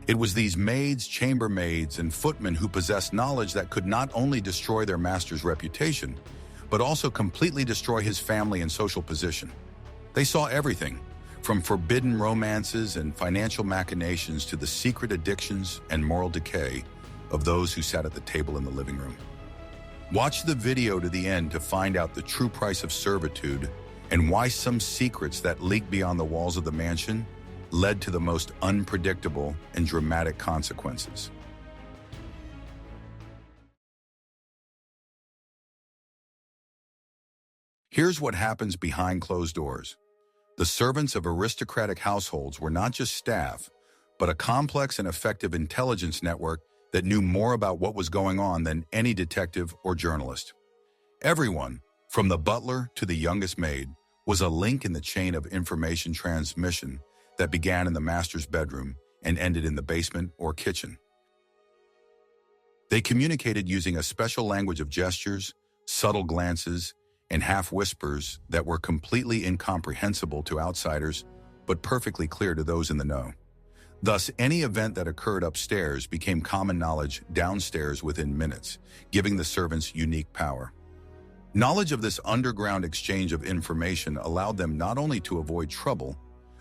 It was these maids, chambermaids, and footmen who possessed knowledge that could not only destroy their master's reputation, but also completely destroy his family and social position. They saw everything, from forbidden romances and financial machinations to the secret addictions and moral decay of those who sat at the table in the living room. Watch the video to the end to find out the true price of servitude and why some secrets that leaked beyond the walls of the mansion led to the most unpredictable and dramatic consequences. Here's what happens behind closed doors. The servants of aristocratic households were not just staff, but a complex and effective intelligence network that knew more about what was going on than any detective or journalist. Everyone, from the butler to the youngest maid, was a link in the chain of information transmission that began in the master's bedroom and ended in the basement or kitchen. They communicated using a special language of gestures, subtle glances, and half-whispers that were completely incomprehensible to outsiders, but perfectly clear to those in the know. Thus, any event that occurred upstairs became common knowledge downstairs within minutes, giving the servants unique power. Knowledge of this underground exchange of information allowed them not only to avoid trouble,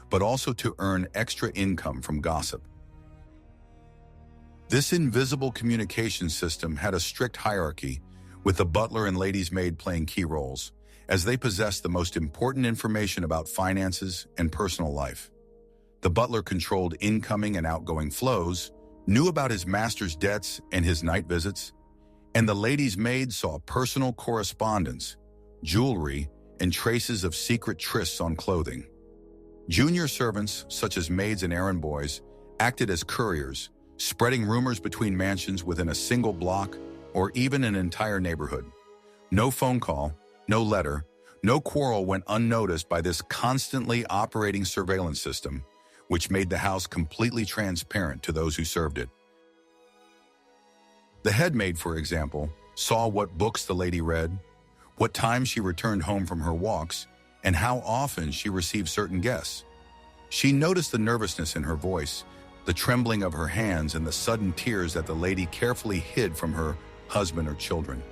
but also to earn extra income from gossip. This invisible communication system had a strict hierarchy, with the butler and lady's maid playing key roles, as they possessed the most important information about finances and personal life. The butler controlled incoming and outgoing flows, knew about his master's debts and his night visits, and the lady's maid saw personal correspondence, jewelry, and traces of secret trysts on clothing. Junior servants, such as maids and errand boys, acted as couriers, spreading rumors between mansions within a single block or even an entire neighborhood. No phone call, no letter, no quarrel went unnoticed by this constantly operating surveillance system, which made the house completely transparent to those who served it. The head maid, for example, saw what books the lady read, what time she returned home from her walks, and how often she received certain guests. She noticed the nervousness in her voice, the trembling of her hands, and the sudden tears that the lady carefully hid from her husband or children.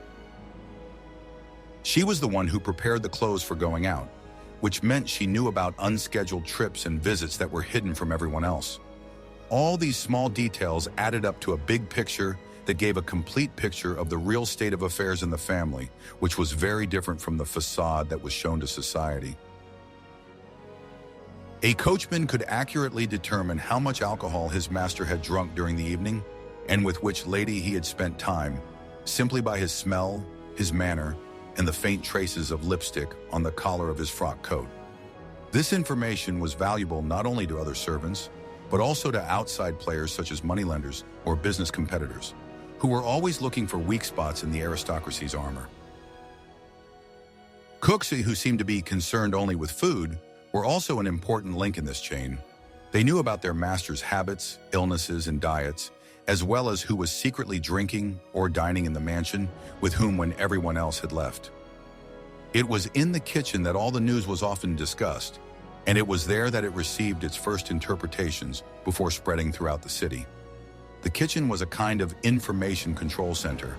She was the one who prepared the clothes for going out, which meant she knew about unscheduled trips and visits that were hidden from everyone else. All these small details added up to a big picture that gave a complete picture of the real state of affairs in the family, which was very different from the facade that was shown to society. A coachman could accurately determine how much alcohol his master had drunk during the evening and with which lady he had spent time, simply by his smell, his manner, and the faint traces of lipstick on the collar of his frock coat. This information was valuable not only to other servants, but also to outside players such as moneylenders or business competitors, who were always looking for weak spots in the aristocracy's armor. Cooks, who seemed to be concerned only with food, were also an important link in this chain. They knew about their master's habits, illnesses, and diets, as well as who was secretly drinking or dining in the mansion with whom when everyone else had left. It was in the kitchen that all the news was often discussed, and it was there that it received its first interpretations before spreading throughout the city. The kitchen was a kind of information control center,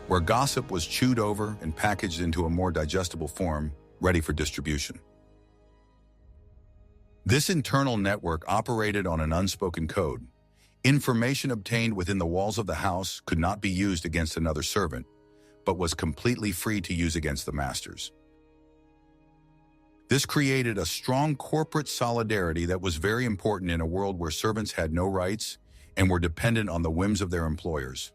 where gossip was chewed over and packaged into a more digestible form, ready for distribution. This internal network operated on an unspoken code. Information obtained within the walls of the house could not be used against another servant, but was completely free to use against the masters. This created a strong corporate solidarity that was very important in a world where servants had no rights and were dependent on the whims of their employers.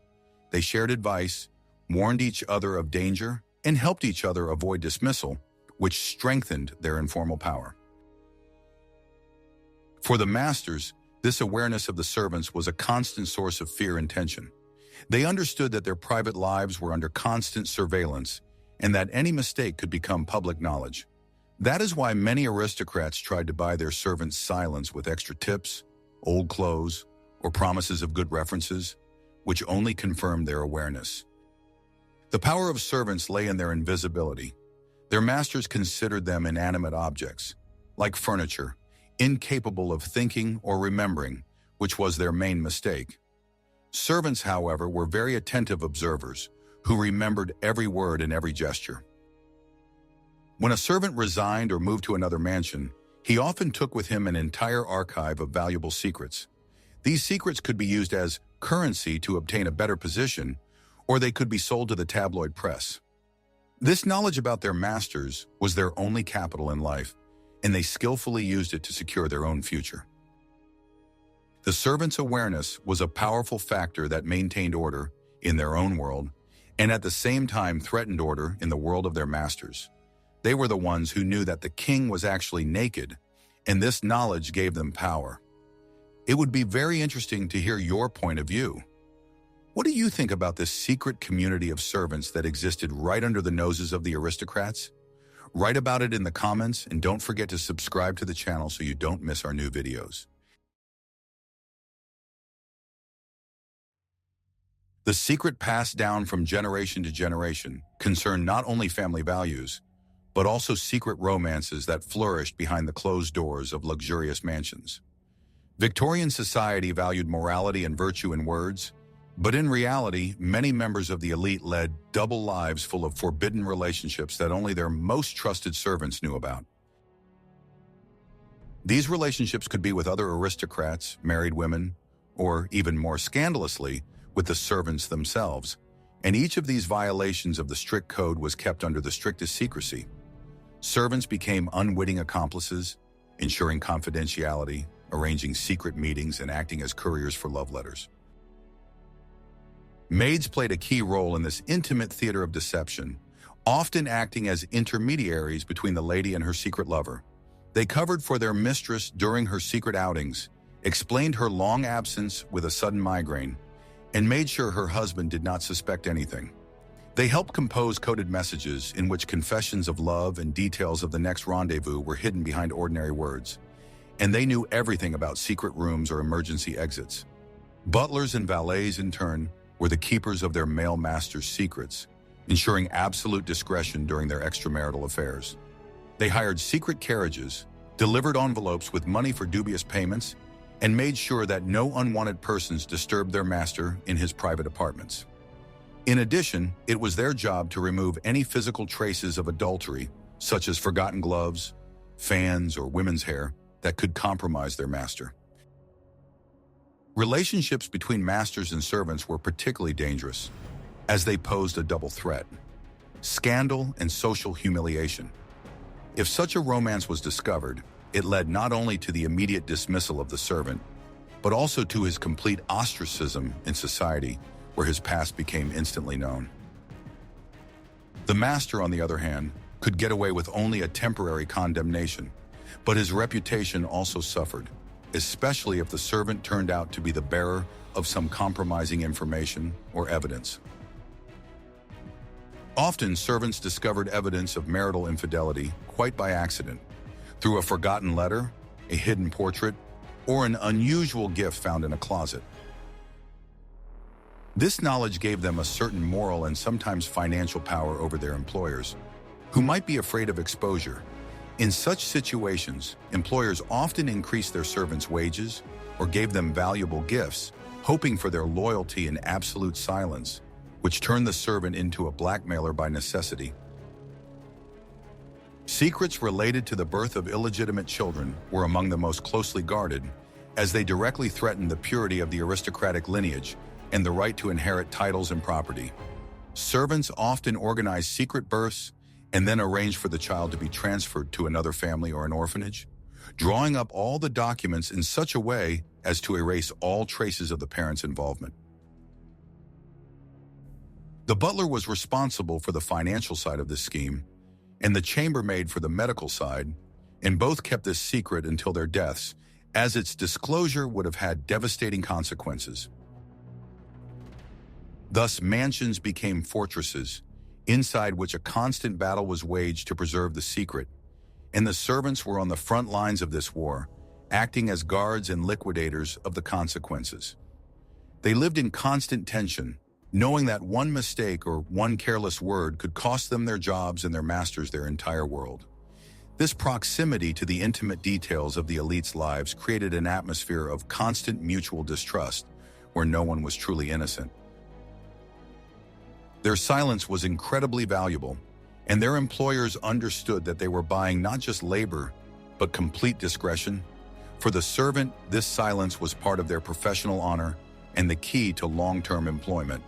They shared advice, warned each other of danger, and helped each other avoid dismissal, which strengthened their informal power. For the masters, this awareness of the servants was a constant source of fear and tension. They understood that their private lives were under constant surveillance and that any mistake could become public knowledge. That is why many aristocrats tried to buy their servants' silence with extra tips, old clothes, or promises of good references, which only confirmed their awareness. The power of servants lay in their invisibility. Their masters considered them inanimate objects, like furniture, incapable of thinking or remembering, which was their main mistake. Servants, however, were very attentive observers who remembered every word and every gesture. When a servant resigned or moved to another mansion, he often took with him an entire archive of valuable secrets. These secrets could be used as currency to obtain a better position, or they could be sold to the tabloid press. This knowledge about their masters was their only capital in life, and they skillfully used it to secure their own future. The servants' awareness was a powerful factor that maintained order in their own world, and at the same time threatened order in the world of their masters. They were the ones who knew that the king was actually naked, and this knowledge gave them power. It would be very interesting to hear your point of view. What do you think about this secret community of servants that existed right under the noses of the aristocrats? Write about it in the comments, and don't forget to subscribe to the channel so you don't miss our new videos. The secret passed down from generation to generation concerned not only family values, but also secret romances that flourished behind the closed doors of luxurious mansions. Victorian society valued morality and virtue in words, but in reality, many members of the elite led double lives full of forbidden relationships that only their most trusted servants knew about. These relationships could be with other aristocrats, married women, or even more scandalously, with the servants themselves, and each of these violations of the strict code was kept under the strictest secrecy. Servants became unwitting accomplices, ensuring confidentiality, arranging secret meetings, and acting as couriers for love letters. Maids played a key role in this intimate theater of deception, often acting as intermediaries between the lady and her secret lover. They covered for their mistress during her secret outings, explained her long absence with a sudden migraine, and made sure her husband did not suspect anything. They helped compose coded messages in which confessions of love and details of the next rendezvous were hidden behind ordinary words, and they knew everything about secret rooms or emergency exits. Butlers and valets, in turn, were the keepers of their male masters' secrets, ensuring absolute discretion during their extramarital affairs. They hired secret carriages, delivered envelopes with money for dubious payments, and made sure that no unwanted persons disturbed their master in his private apartments. In addition, it was their job to remove any physical traces of adultery, such as forgotten gloves, fans, or women's hair, that could compromise their master. Relationships between masters and servants were particularly dangerous, as they posed a double threat: scandal and social humiliation. If such a romance was discovered, it led not only to the immediate dismissal of the servant, but also to his complete ostracism in society, where his past became instantly known. The master, on the other hand, could get away with only a temporary condemnation, but his reputation also suffered, especially if the servant turned out to be the bearer of some compromising information or evidence. Often, servants discovered evidence of marital infidelity quite by accident, through a forgotten letter, a hidden portrait, or an unusual gift found in a closet. This knowledge gave them a certain moral and sometimes financial power over their employers, who might be afraid of exposure. In such situations, employers often increased their servants' wages or gave them valuable gifts, hoping for their loyalty and absolute silence, which turned the servant into a blackmailer by necessity. Secrets related to the birth of illegitimate children were among the most closely guarded, as they directly threatened the purity of the aristocratic lineage and the right to inherit titles and property. Servants often organized secret births and then arranged for the child to be transferred to another family or an orphanage, drawing up all the documents in such a way as to erase all traces of the parents' involvement. The butler was responsible for the financial side of this scheme, and the chambermaid for the medical side, and both kept this secret until their deaths, as its disclosure would have had devastating consequences. Thus, mansions became fortresses, inside which a constant battle was waged to preserve the secret, and the servants were on the front lines of this war, acting as guards and liquidators of the consequences. They lived in constant tension, knowing that one mistake or one careless word could cost them their jobs and their masters their entire world. This proximity to the intimate details of the elite's lives created an atmosphere of constant mutual distrust, where no one was truly innocent. Their silence was incredibly valuable, and their employers understood that they were buying not just labor, but complete discretion. For the servant, this silence was part of their professional honor and the key to long-term employment,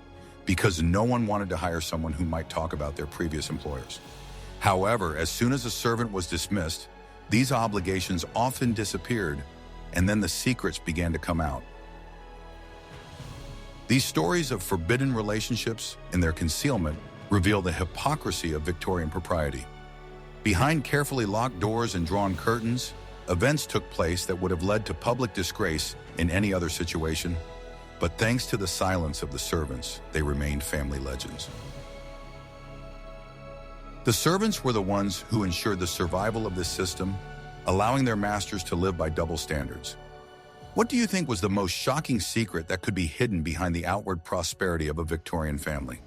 because no one wanted to hire someone who might talk about their previous employers. However, as soon as a servant was dismissed, these obligations often disappeared, and then the secrets began to come out. These stories of forbidden relationships and their concealment reveal the hypocrisy of Victorian propriety. Behind carefully locked doors and drawn curtains, events took place that would have led to public disgrace in any other situation, but thanks to the silence of the servants, they remained family legends. The servants were the ones who ensured the survival of this system, allowing their masters to live by double standards. What do you think was the most shocking secret that could be hidden behind the outward prosperity of a Victorian family?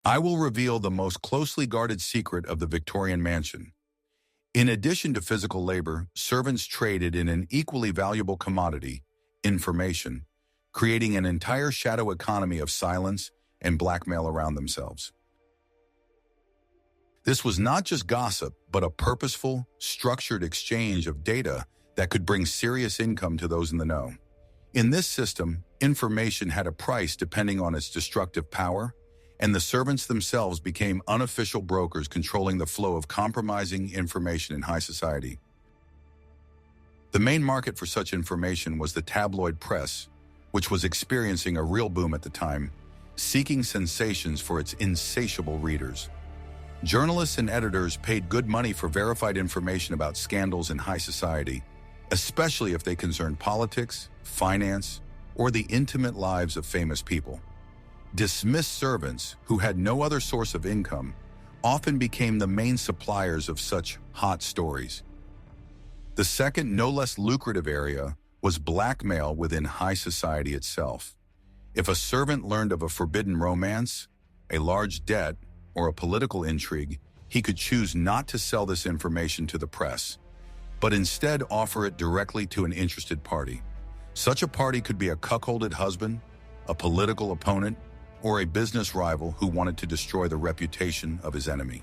I will reveal the most closely guarded secret of the Victorian mansion. In addition to physical labor, servants traded in an equally valuable commodity, information, creating an entire shadow economy of silence and blackmail around themselves. This was not just gossip, but a purposeful, structured exchange of data that could bring serious income to those in the know. In this system, information had a price depending on its destructive power, and the servants themselves became unofficial brokers controlling the flow of compromising information in high society. The main market for such information was the tabloid press, which was experiencing a real boom at the time, seeking sensations for its insatiable readers. Journalists and editors paid good money for verified information about scandals in high society, especially if they concerned politics, finance, or the intimate lives of famous people. Dismissed servants, who had no other source of income, often became the main suppliers of such hot stories. The second, no less lucrative area was blackmail within high society itself. If a servant learned of a forbidden romance, a large debt, or a political intrigue, he could choose not to sell this information to the press, but instead offer it directly to an interested party. Such a party could be a cuckolded husband, a political opponent, or a business rival who wanted to destroy the reputation of his enemy.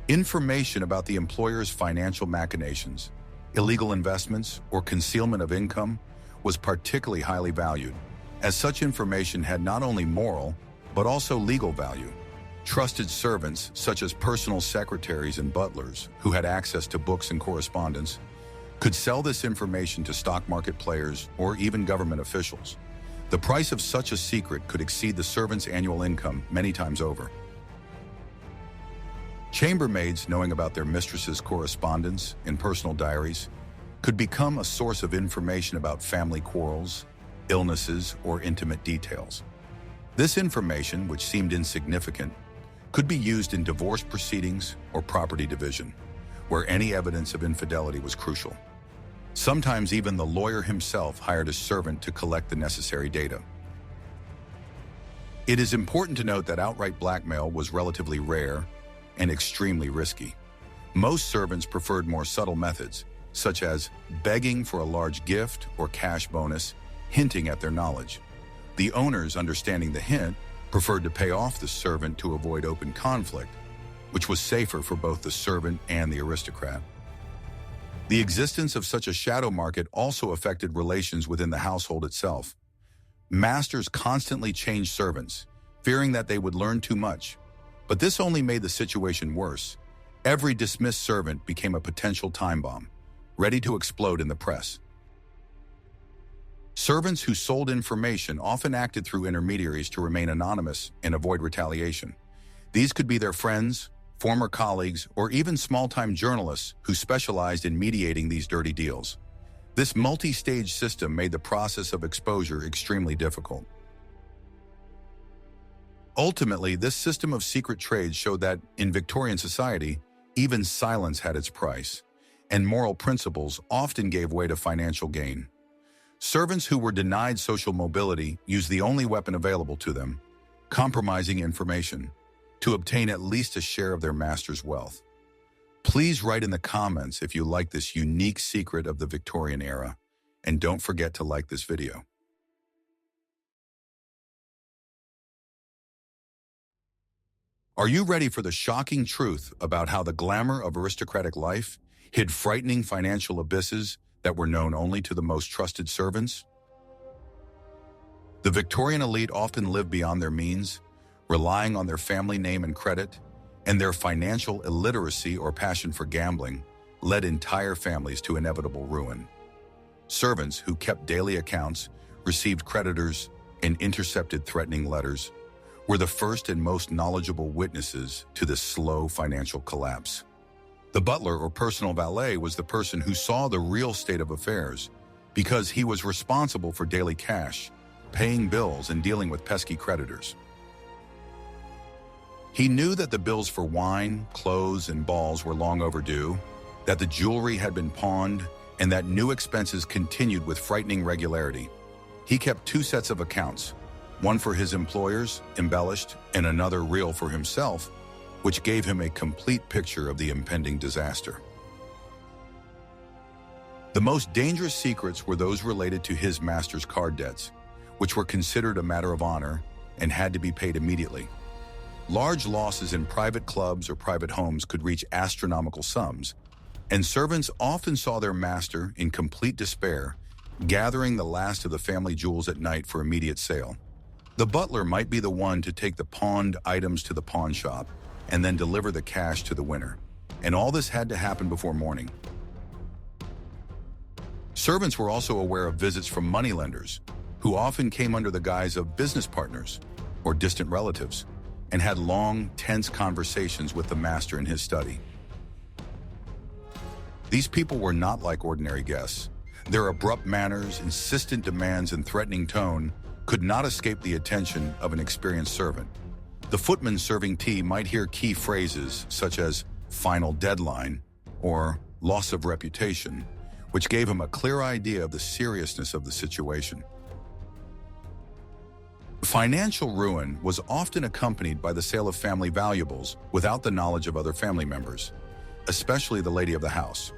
Information about the employer's financial machinations, illegal investments, or concealment of income was particularly highly valued, as such information had not only moral, but also legal value. Trusted servants, such as personal secretaries and butlers, who had access to books and correspondence, could sell this information to stock market players or even government officials. The price of such a secret could exceed the servant's annual income many times over. Chambermaids, knowing about their mistress's correspondence and personal diaries, could become a source of information about family quarrels, illnesses, or intimate details. This information, which seemed insignificant, could be used in divorce proceedings or property division, where any evidence of infidelity was crucial. Sometimes even the lawyer himself hired a servant to collect the necessary data. It is important to note that outright blackmail was relatively rare and extremely risky. Most servants preferred more subtle methods, such as begging for a large gift or cash bonus, hinting at their knowledge. The owners, understanding the hint, preferred to pay off the servant to avoid open conflict, which was safer for both the servant and the aristocrat. The existence of such a shadow market also affected relations within the household itself. Masters constantly changed servants, fearing that they would learn too much. But this only made the situation worse. Every dismissed servant became a potential time bomb, ready to explode in the press. Servants who sold information often acted through intermediaries to remain anonymous and avoid retaliation. These could be their friends, former colleagues, or even small-time journalists who specialized in mediating these dirty deals. This multi-stage system made the process of exposure extremely difficult. Ultimately, this system of secret trade showed that, in Victorian society, even silence had its price, and moral principles often gave way to financial gain. Servants who were denied social mobility used the only weapon available to them, compromising information, to obtain at least a share of their master's wealth. Please write in the comments if you like this unique secret of the Victorian era, and don't forget to like this video. Are you ready for the shocking truth about how the glamour of aristocratic life hid frightening financial abysses that were known only to the most trusted servants? The Victorian elite often lived beyond their means, relying on their family name and credit, and their financial illiteracy or passion for gambling led entire families to inevitable ruin. Servants who kept daily accounts, received creditors, and intercepted threatening letters were the first and most knowledgeable witnesses to this slow financial collapse. The butler or personal valet was the person who saw the real state of affairs because he was responsible for daily cash, paying bills, and dealing with pesky creditors. He knew that the bills for wine, clothes, and balls were long overdue, that the jewelry had been pawned, and that new expenses continued with frightening regularity. He kept two sets of accounts, one for his employers, embellished, and another real for himself, which gave him a complete picture of the impending disaster. The most dangerous secrets were those related to his master's card debts, which were considered a matter of honor and had to be paid immediately. Large losses in private clubs or private homes could reach astronomical sums, and servants often saw their master, in complete despair, gathering the last of the family jewels at night for immediate sale. The butler might be the one to take the pawned items to the pawn shop and then deliver the cash to the winner, and all this had to happen before morning. Servants were also aware of visits from moneylenders, who often came under the guise of business partners or distant relatives, and had long, tense conversations with the master in his study. These people were not like ordinary guests. Their abrupt manners, insistent demands, and threatening tone could not escape the attention of an experienced servant. The footman serving tea might hear key phrases such as "final deadline" or "loss of reputation," which gave him a clear idea of the seriousness of the situation. Financial ruin was often accompanied by the sale of family valuables without the knowledge of other family members, especially the lady of the house.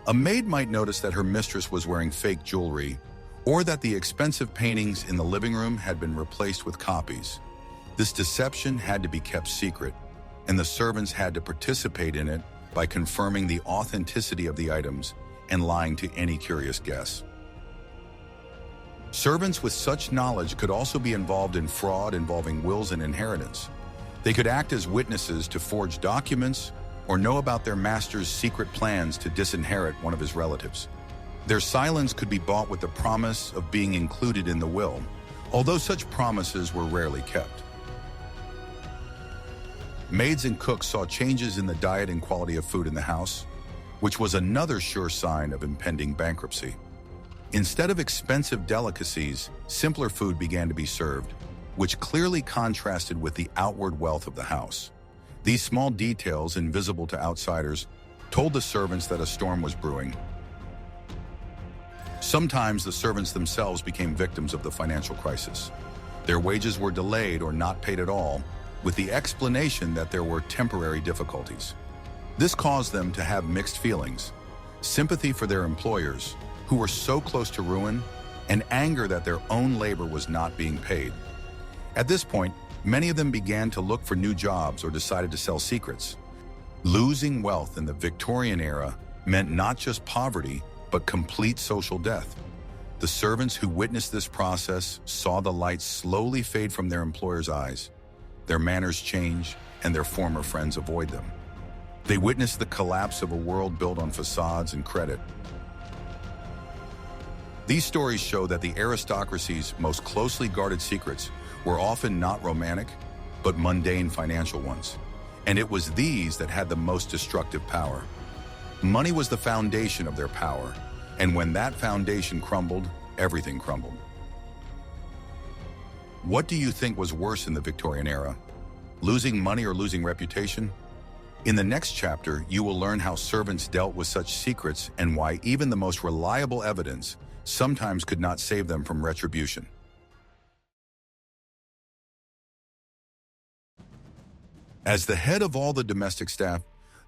A maid might notice that her mistress was wearing fake jewelry, or that the expensive paintings in the living room had been replaced with copies. This deception had to be kept secret, and the servants had to participate in it by confirming the authenticity of the items and lying to any curious guess. Servants with such knowledge could also be involved in fraud involving wills and inheritance. They could act as witnesses to forge documents or know about their master's secret plans to disinherit one of his relatives. Their silence could be bought with the promise of being included in the will, although such promises were rarely kept. Maids and cooks saw changes in the diet and quality of food in the house, which was another sure sign of impending bankruptcy. Instead of expensive delicacies, simpler food began to be served, which clearly contrasted with the outward wealth of the house. These small details, invisible to outsiders, told the servants that a storm was brewing. Sometimes the servants themselves became victims of the financial crisis. Their wages were delayed or not paid at all, with the explanation that there were temporary difficulties. This caused them to have mixed feelings: sympathy for their employers, who were so close to ruin, and anger that their own labor was not being paid. At this point, many of them began to look for new jobs or decided to sell secrets. Losing wealth in the Victorian era meant not just poverty, but complete social death. The servants who witnessed this process saw the light slowly fade from their employers' eyes, their manners change, and their former friends avoid them. They witnessed the collapse of a world built on facades and credit. These stories show that the aristocracy's most closely guarded secrets were often not romantic, but mundane financial ones. And it was these that had the most destructive power. Money was the foundation of their power, and when that foundation crumbled, everything crumbled. What do you think was worse in the Victorian era? Losing money or losing reputation? In the next chapter, you will learn how servants dealt with such secrets and why even the most reliable evidence sometimes could not save them from retribution. As the head of all the domestic staff,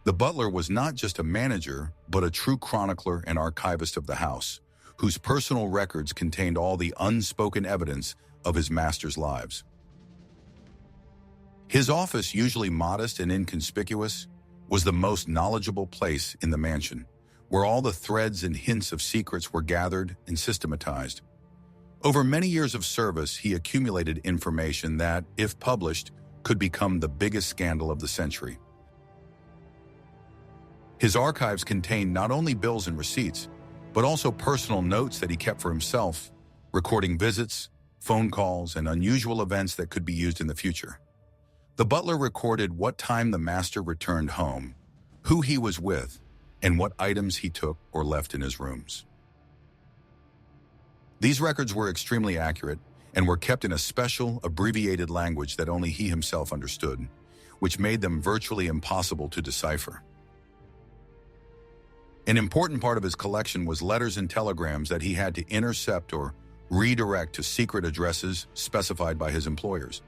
the butler was not just a manager, but a true chronicler and archivist of the house, whose personal records contained all the unspoken evidence of his master's lives. His office, usually modest and inconspicuous, was the most knowledgeable place in the mansion, where all the threads and hints of secrets were gathered and systematized. Over many years of service, he accumulated information that, if published, could become the biggest scandal of the century. His archives contained not only bills and receipts, but also personal notes that he kept for himself, recording visits, phone calls, and unusual events that could be used in the future. The butler recorded what time the master returned home, who he was with, and what items he took or left in his rooms. These records were extremely accurate and were kept in a special, abbreviated language that only he himself understood, which made them virtually impossible to decipher. An important part of his collection was letters and telegrams that he had to intercept or redirect to secret addresses specified by his employers.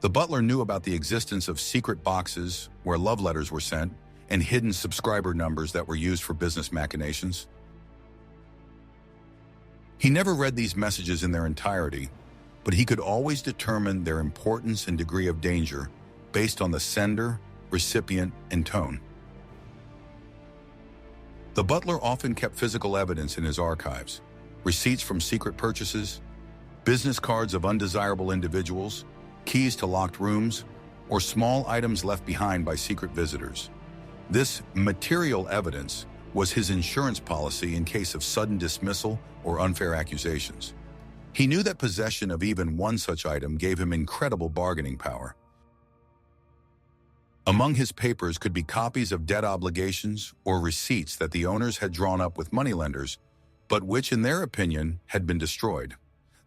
The butler knew about the existence of secret boxes where love letters were sent and hidden subscriber numbers that were used for business machinations. He never read these messages in their entirety, but he could always determine their importance and degree of danger based on the sender, recipient, and tone. The butler often kept physical evidence in his archives, receipts from secret purchases, business cards of undesirable individuals, keys to locked rooms, or small items left behind by secret visitors. This material evidence was his insurance policy in case of sudden dismissal or unfair accusations. He knew that possession of even one such item gave him incredible bargaining power. Among his papers could be copies of debt obligations or receipts that the owners had drawn up with moneylenders, but which, in their opinion, had been destroyed.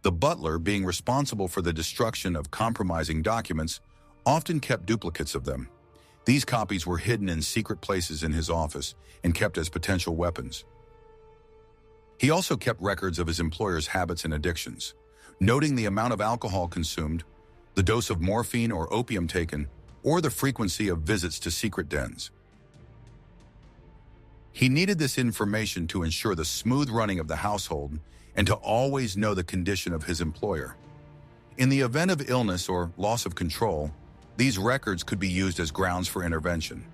The butler, being responsible for the destruction of compromising documents, often kept duplicates of them. These copies were hidden in secret places in his office and kept as potential weapons. He also kept records of his employers' habits and addictions, noting the amount of alcohol consumed, the dose of morphine or opium taken, or the frequency of visits to secret dens. He needed this information to ensure the smooth running of the household and to always know the condition of his employer. In the event of illness or loss of control, these records could be used as grounds for intervention.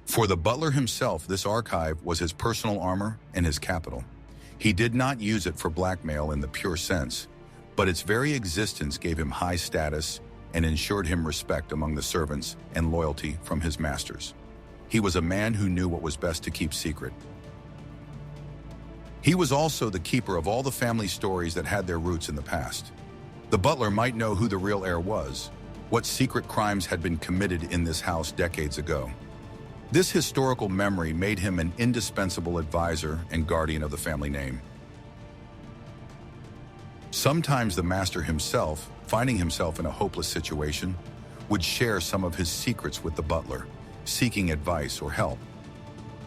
For the butler himself, this archive was his personal armor and his capital. He did not use it for blackmail in the pure sense, but its very existence gave him high status and ensured him respect among the servants and loyalty from his masters. He was a man who knew what was best to keep secret. He was also the keeper of all the family stories that had their roots in the past. The butler might know who the real heir was, what secret crimes had been committed in this house decades ago. This historical memory made him an indispensable advisor and guardian of the family name. Sometimes the master himself, finding himself in a hopeless situation, would share some of his secrets with the butler, seeking advice or help.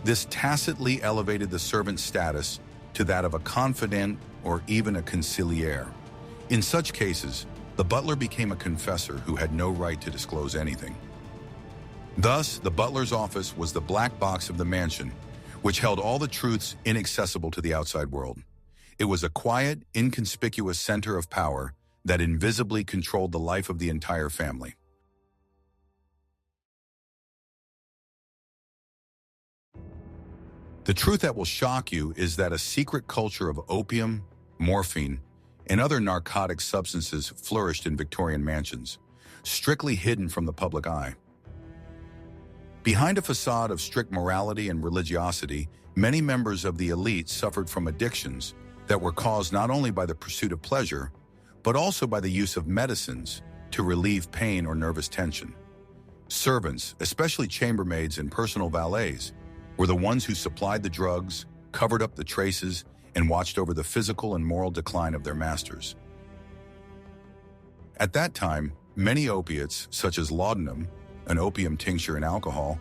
This tacitly elevated the servant's status to that of a confidant or even a concealier. In such cases, the butler became a confessor who had no right to disclose anything. Thus, the butler's office was the black box of the mansion, which held all the truths inaccessible to the outside world. It was a quiet, inconspicuous center of power that invisibly controlled the life of the entire family. The truth that will shock you is that a secret culture of opium, morphine, and other narcotic substances flourished in Victorian mansions, strictly hidden from the public eye. Behind a facade of strict morality and religiosity, many members of the elite suffered from addictions that were caused not only by the pursuit of pleasure, but also by the use of medicines to relieve pain or nervous tension. Servants, especially chambermaids and personal valets, were the ones who supplied the drugs, covered up the traces, and watched over the physical and moral decline of their masters. At that time, many opiates, such as laudanum, an opium tincture and alcohol,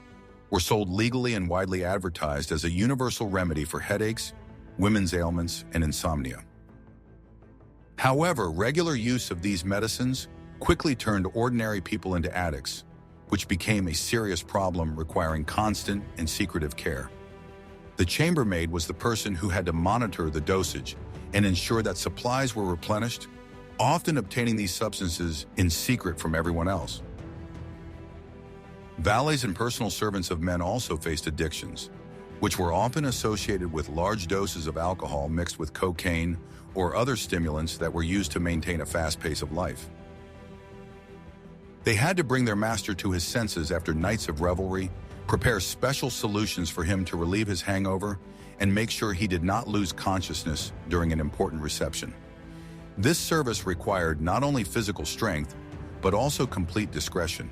were sold legally and widely advertised as a universal remedy for headaches, women's ailments, and insomnia. However, regular use of these medicines quickly turned ordinary people into addicts, which became a serious problem requiring constant and secretive care. The chambermaid was the person who had to monitor the dosage and ensure that supplies were replenished, often obtaining these substances in secret from everyone else. Valets and personal servants of men also faced addictions, which were often associated with large doses of alcohol mixed with cocaine or other stimulants that were used to maintain a fast pace of life. They had to bring their master to his senses after nights of revelry, prepare special solutions for him to relieve his hangover, and make sure he did not lose consciousness during an important reception. This service required not only physical strength, but also complete discretion.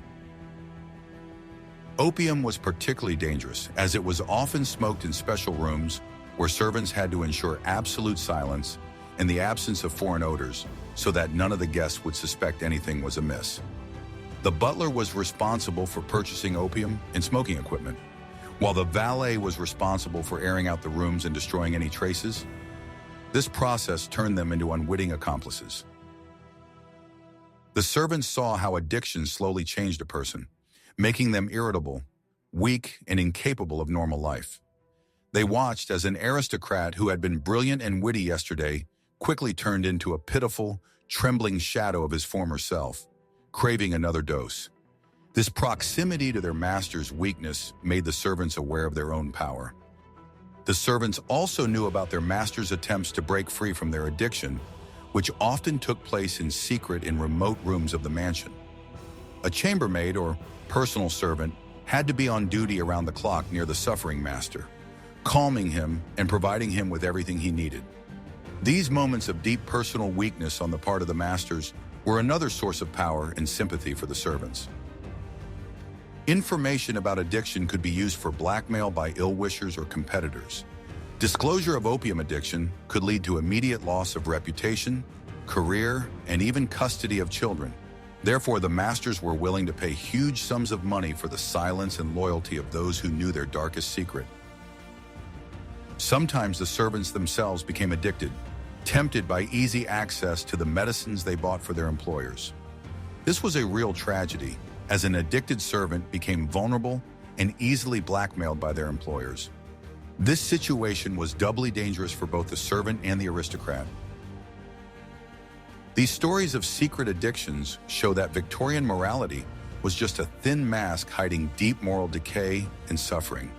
Opium was particularly dangerous, as it was often smoked in special rooms where servants had to ensure absolute silence and the absence of foreign odors so that none of the guests would suspect anything was amiss. The butler was responsible for purchasing opium and smoking equipment, while the valet was responsible for airing out the rooms and destroying any traces. This process turned them into unwitting accomplices. The servants saw how addiction slowly changed a person, making them irritable, weak, and incapable of normal life. They watched as an aristocrat who had been brilliant and witty yesterday quickly turned into a pitiful, trembling shadow of his former self, craving another dose. This proximity to their master's weakness made the servants aware of their own power. The servants also knew about their master's attempts to break free from their addiction, which often took place in secret in remote rooms of the mansion. A chambermaid or personal servant had to be on duty around the clock near the suffering master, calming him and providing him with everything he needed. These moments of deep personal weakness on the part of the masters were another source of power and sympathy for the servants. Information about addiction could be used for blackmail by ill-wishers or competitors. Disclosure of opium addiction could lead to immediate loss of reputation, career, and even custody of children. Therefore, the masters were willing to pay huge sums of money for the silence and loyalty of those who knew their darkest secret. Sometimes the servants themselves became addicted, tempted by easy access to the medicines they bought for their employers. This was a real tragedy, as an addicted servant became vulnerable and easily blackmailed by their employers. This situation was doubly dangerous for both the servant and the aristocrat. These stories of secret addictions show that Victorian morality was just a thin mask hiding deep moral decay and suffering.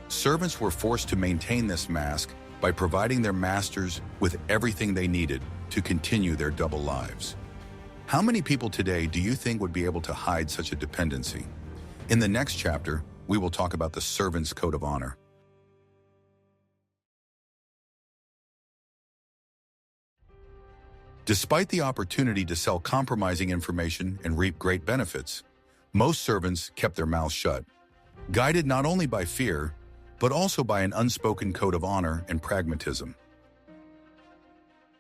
Servants were forced to maintain this mask by providing their masters with everything they needed to continue their double lives. How many people today do you think would be able to hide such a dependency? In the next chapter, we will talk about the servant's code of honor. Despite the opportunity to sell compromising information and reap great benefits, most servants kept their mouths shut, guided not only by fear, but also by an unspoken code of honor and pragmatism.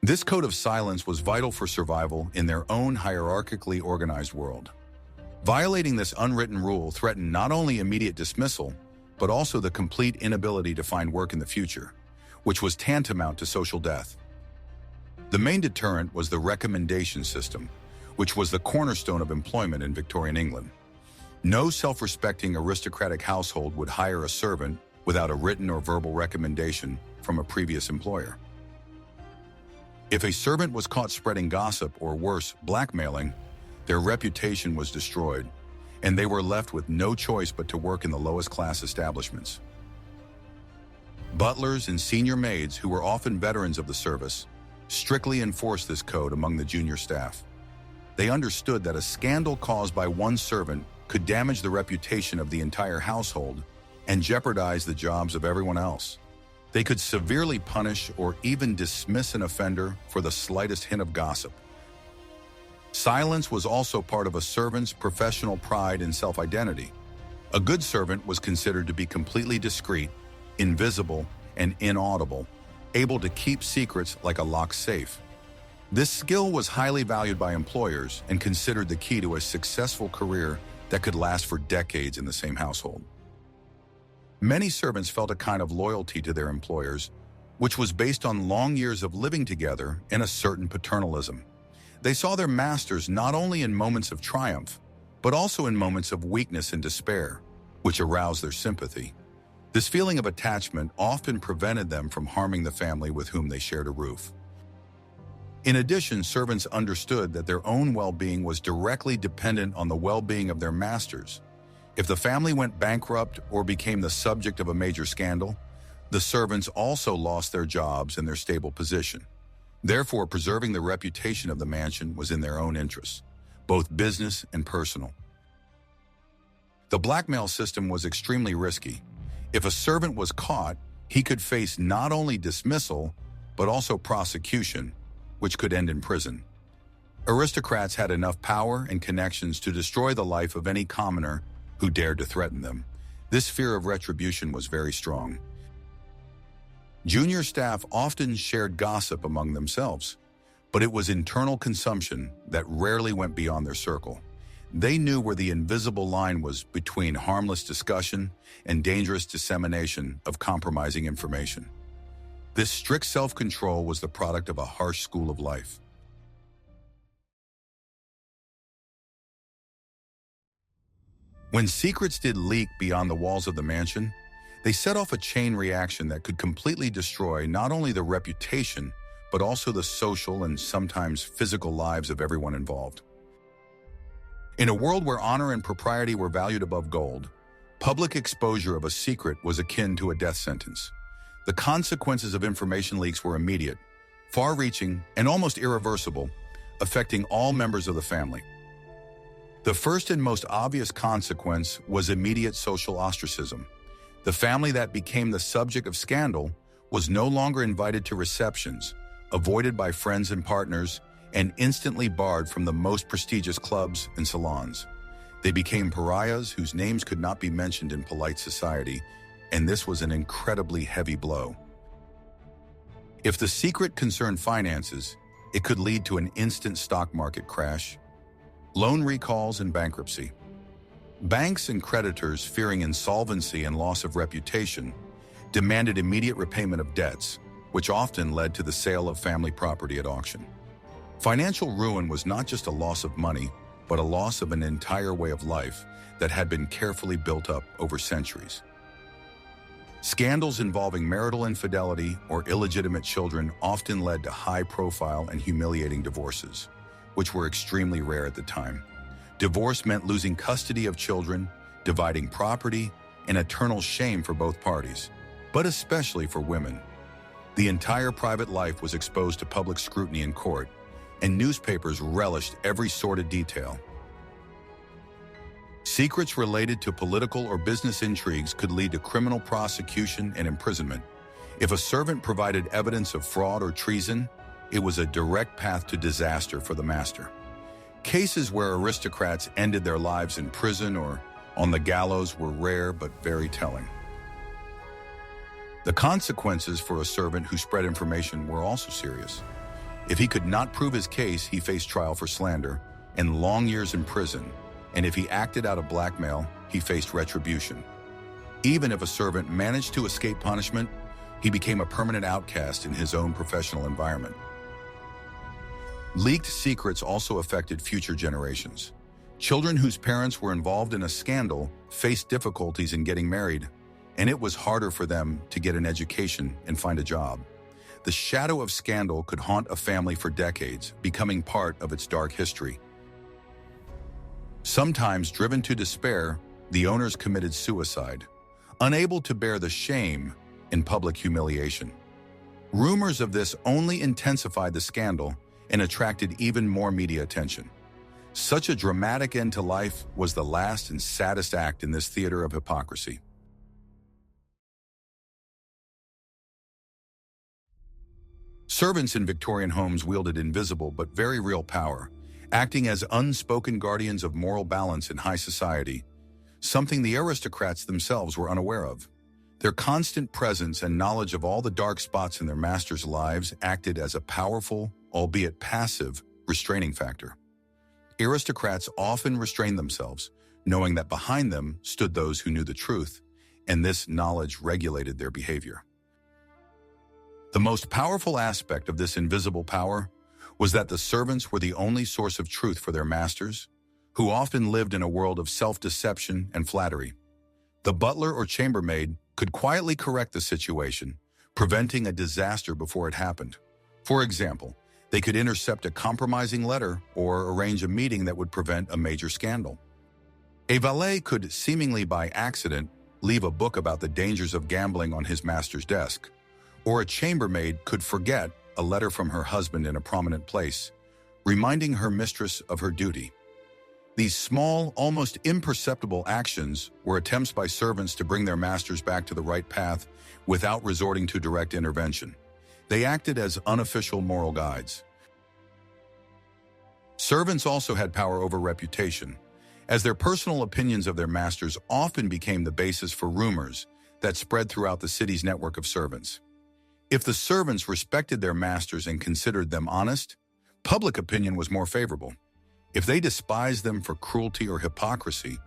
This code of silence was vital for survival in their own hierarchically organized world. Violating this unwritten rule threatened not only immediate dismissal, but also the complete inability to find work in the future, which was tantamount to social death. The main deterrent was the recommendation system, which was the cornerstone of employment in Victorian England. No self-respecting aristocratic household would hire a servant without a written or verbal recommendation from a previous employer. If a servant was caught spreading gossip or worse, blackmailing, their reputation was destroyed, and they were left with no choice but to work in the lowest class establishments. Butlers and senior maids, who were often veterans of the service, strictly enforced this code among the junior staff. They understood that a scandal caused by one servant could damage the reputation of the entire household and jeopardize the jobs of everyone else. They could severely punish or even dismiss an offender for the slightest hint of gossip. Silence was also part of a servant's professional pride and self-identity. A good servant was considered to be completely discreet, invisible, and inaudible, able to keep secrets like a locked safe. This skill was highly valued by employers and considered the key to a successful career that could last for decades in the same household. Many servants felt a kind of loyalty to their employers, which was based on long years of living together and a certain paternalism. They saw their masters not only in moments of triumph, but also in moments of weakness and despair, which aroused their sympathy. This feeling of attachment often prevented them from harming the family with whom they shared a roof. In addition, servants understood that their own well-being was directly dependent on the well-being of their masters. If the family went bankrupt or became the subject of a major scandal, the servants also lost their jobs and their stable position. Therefore, preserving the reputation of the mansion was in their own interests, both business and personal. The blackmail system was extremely risky. If a servant was caught, he could face not only dismissal, but also prosecution, which could end in prison. Aristocrats had enough power and connections to destroy the life of any commoner who dared to threaten them. This fear of retribution was very strong. Junior staff often shared gossip among themselves, but it was internal consumption that rarely went beyond their circle. They knew where the invisible line was between harmless discussion and dangerous dissemination of compromising information. This strict self-control was the product of a harsh school of life. When secrets did leak beyond the walls of the mansion, they set off a chain reaction that could completely destroy not only the reputation, but also the social and sometimes physical lives of everyone involved. In a world where honor and propriety were valued above gold, public exposure of a secret was akin to a death sentence. The consequences of information leaks were immediate, far-reaching, and almost irreversible, affecting all members of the family. The first and most obvious consequence was immediate social ostracism. The family that became the subject of scandal was no longer invited to receptions, avoided by friends and partners, and instantly barred from the most prestigious clubs and salons. They became pariahs whose names could not be mentioned in polite society, and this was an incredibly heavy blow. If the secret concerned finances, it could lead to an instant stock market crash, loan recalls, and bankruptcy. Banks and creditors, fearing insolvency and loss of reputation, demanded immediate repayment of debts, which often led to the sale of family property at auction. Financial ruin was not just a loss of money, but a loss of an entire way of life that had been carefully built up over centuries. Scandals involving marital infidelity or illegitimate children often led to high-profile and humiliating divorces, which were extremely rare at the time. Divorce meant losing custody of children, dividing property, and eternal shame for both parties, but especially for women. The entire private life was exposed to public scrutiny in court, and newspapers relished every sordid detail. Secrets related to political or business intrigues could lead to criminal prosecution and imprisonment. If a servant provided evidence of fraud or treason, it was a direct path to disaster for the master. Cases where aristocrats ended their lives in prison or on the gallows were rare but very telling. The consequences for a servant who spread information were also serious. If he could not prove his case, he faced trial for slander and long years in prison, and if he acted out of blackmail, he faced retribution. Even if a servant managed to escape punishment, he became a permanent outcast in his own professional environment. Leaked secrets also affected future generations. Children whose parents were involved in a scandal faced difficulties in getting married, and it was harder for them to get an education and find a job. The shadow of scandal could haunt a family for decades, becoming part of its dark history. Sometimes, driven to despair, the owners committed suicide, unable to bear the shame and public humiliation. Rumors of this only intensified the scandal and attracted even more media attention. Such a dramatic end to life was the last and saddest act in this theater of hypocrisy. Servants in Victorian homes wielded invisible but very real power, acting as unspoken guardians of moral balance in high society, something the aristocrats themselves were unaware of. Their constant presence and knowledge of all the dark spots in their masters' lives acted as a powerful, albeit passive, restraining factor. Aristocrats often restrained themselves, knowing that behind them stood those who knew the truth, and this knowledge regulated their behavior. The most powerful aspect of this invisible power was that the servants were the only source of truth for their masters, who often lived in a world of self-deception and flattery. The butler or chambermaid could quietly correct the situation, preventing a disaster before it happened. For example, they could intercept a compromising letter or arrange a meeting that would prevent a major scandal. A valet could, seemingly by accident, leave a book about the dangers of gambling on his master's desk, or a chambermaid could forget a letter from her husband in a prominent place, reminding her mistress of her duty. These small, almost imperceptible actions were attempts by servants to bring their masters back to the right path without resorting to direct intervention. They acted as unofficial moral guides. Servants also had power over reputation, as their personal opinions of their masters often became the basis for rumors that spread throughout the city's network of servants. If the servants respected their masters and considered them honest, public opinion was more favorable. If they despised them for cruelty or hypocrisy,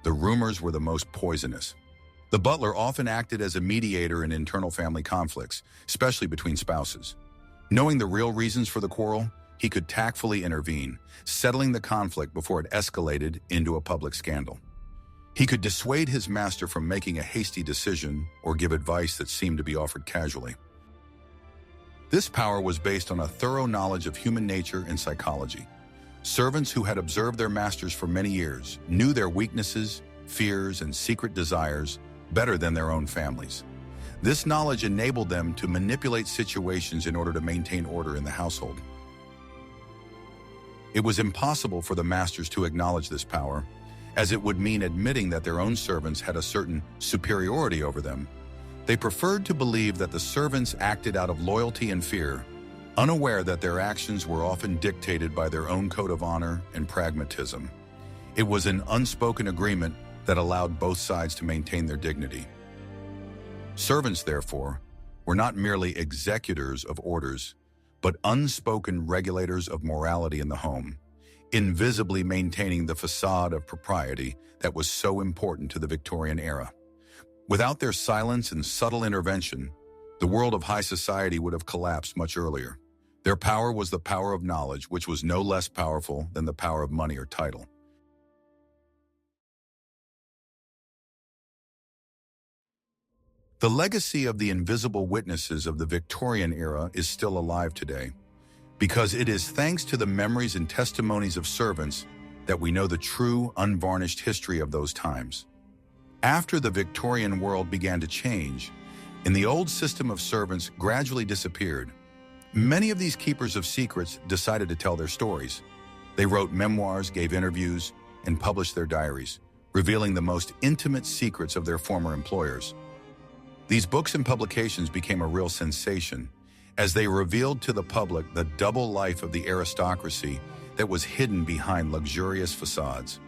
the rumors were the most poisonous. The butler often acted as a mediator in internal family conflicts, especially between spouses. Knowing the real reasons for the quarrel, he could tactfully intervene, settling the conflict before it escalated into a public scandal. He could dissuade his master from making a hasty decision or give advice that seemed to be offered casually. This power was based on a thorough knowledge of human nature and psychology. Servants who had observed their masters for many years knew their weaknesses, fears, and secret desires better than their own families. This knowledge enabled them to manipulate situations in order to maintain order in the household. It was impossible for the masters to acknowledge this power, as it would mean admitting that their own servants had a certain superiority over them. They preferred to believe that the servants acted out of loyalty and fear, unaware that their actions were often dictated by their own code of honor and pragmatism. It was an unspoken agreement that allowed both sides to maintain their dignity. Servants, therefore, were not merely executors of orders, but unspoken regulators of morality in the home, invisibly maintaining the facade of propriety that was so important to the Victorian era. Without their silence and subtle intervention, the world of high society would have collapsed much earlier. Their power was the power of knowledge, which was no less powerful than the power of money or title. The legacy of the invisible witnesses of the Victorian era is still alive today, because it is thanks to the memories and testimonies of servants that we know the true, unvarnished history of those times. After the Victorian world began to change, and the old system of servants gradually disappeared, many of these keepers of secrets decided to tell their stories. They wrote memoirs, gave interviews, and published their diaries, revealing the most intimate secrets of their former employers. These books and publications became a real sensation, as they revealed to the public the double life of the aristocracy that was hidden behind luxurious facades.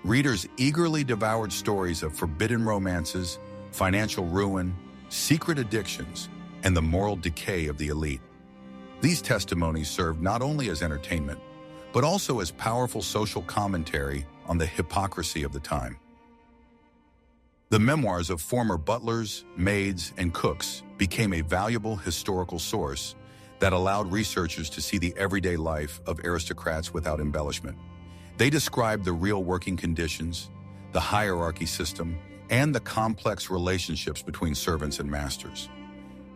Readers eagerly devoured stories of forbidden romances, financial ruin, secret addictions, and the moral decay of the elite. These testimonies served not only as entertainment, but also as powerful social commentary on the hypocrisy of the time. The memoirs of former butlers, maids, and cooks became a valuable historical source that allowed researchers to see the everyday life of aristocrats without embellishment. They described the real working conditions, the hierarchy system, and the complex relationships between servants and masters.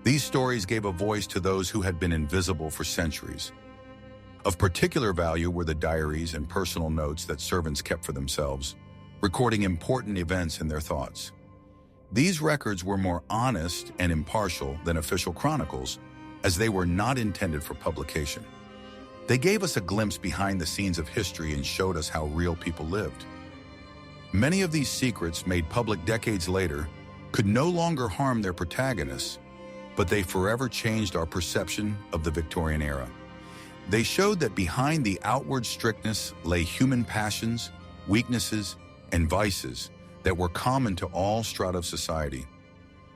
These stories gave a voice to those who had been invisible for centuries. Of particular value were the diaries and personal notes that servants kept for themselves, recording important events and their thoughts. These records were more honest and impartial than official chronicles, as they were not intended for publication. They gave us a glimpse behind the scenes of history and showed us how real people lived. Many of these secrets, made public decades later, could no longer harm their protagonists, but they forever changed our perception of the Victorian era. They showed that behind the outward strictness lay human passions, weaknesses, and vices that were common to all strata of society.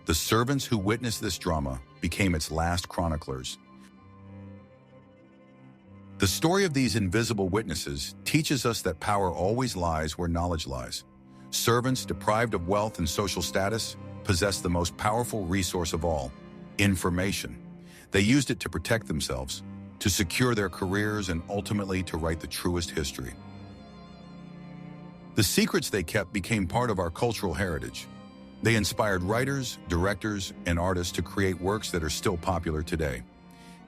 The servants who witnessed this drama became its last chroniclers. The story of these invisible witnesses teaches us that power always lies where knowledge lies. Servants deprived of wealth and social status possessed the most powerful resource of all: information. They used it to protect themselves, to secure their careers, and ultimately to write the truest history. The secrets they kept became part of our cultural heritage. They inspired writers, directors, and artists to create works that are still popular today.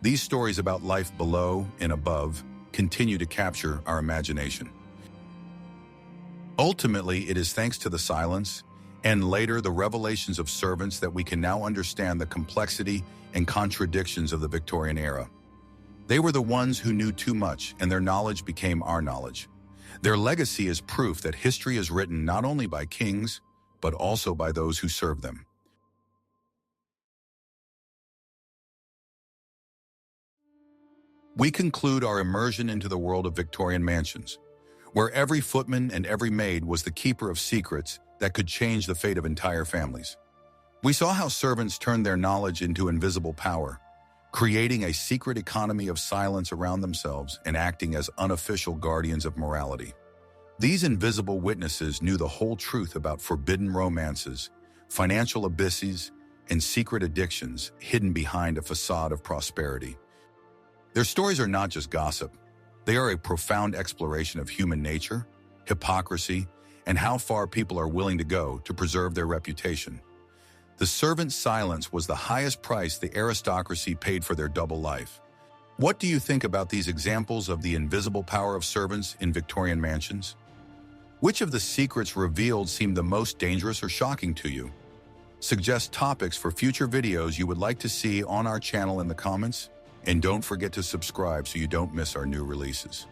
These stories about life below and above continue to capture our imagination. Ultimately, it is thanks to the silence and later the revelations of servants that we can now understand the complexity and contradictions of the Victorian era. They were the ones who knew too much, and their knowledge became our knowledge. Their legacy is proof that history is written not only by kings, but also by those who serve them. We conclude our immersion into the world of Victorian mansions, where every footman and every maid was the keeper of secrets that could change the fate of entire families. We saw how servants turned their knowledge into invisible power, creating a secret economy of silence around themselves and acting as unofficial guardians of morality. These invisible witnesses knew the whole truth about forbidden romances, financial abysses, and secret addictions hidden behind a facade of prosperity. Their stories are not just gossip. They are a profound exploration of human nature, hypocrisy, and how far people are willing to go to preserve their reputation. The servant's silence was the highest price the aristocracy paid for their double life. What do you think about these examples of the invisible power of servants in Victorian mansions? Which of the secrets revealed seemed the most dangerous or shocking to you? Suggest topics for future videos you would like to see on our channel in the comments, and don't forget to subscribe so you don't miss our new releases.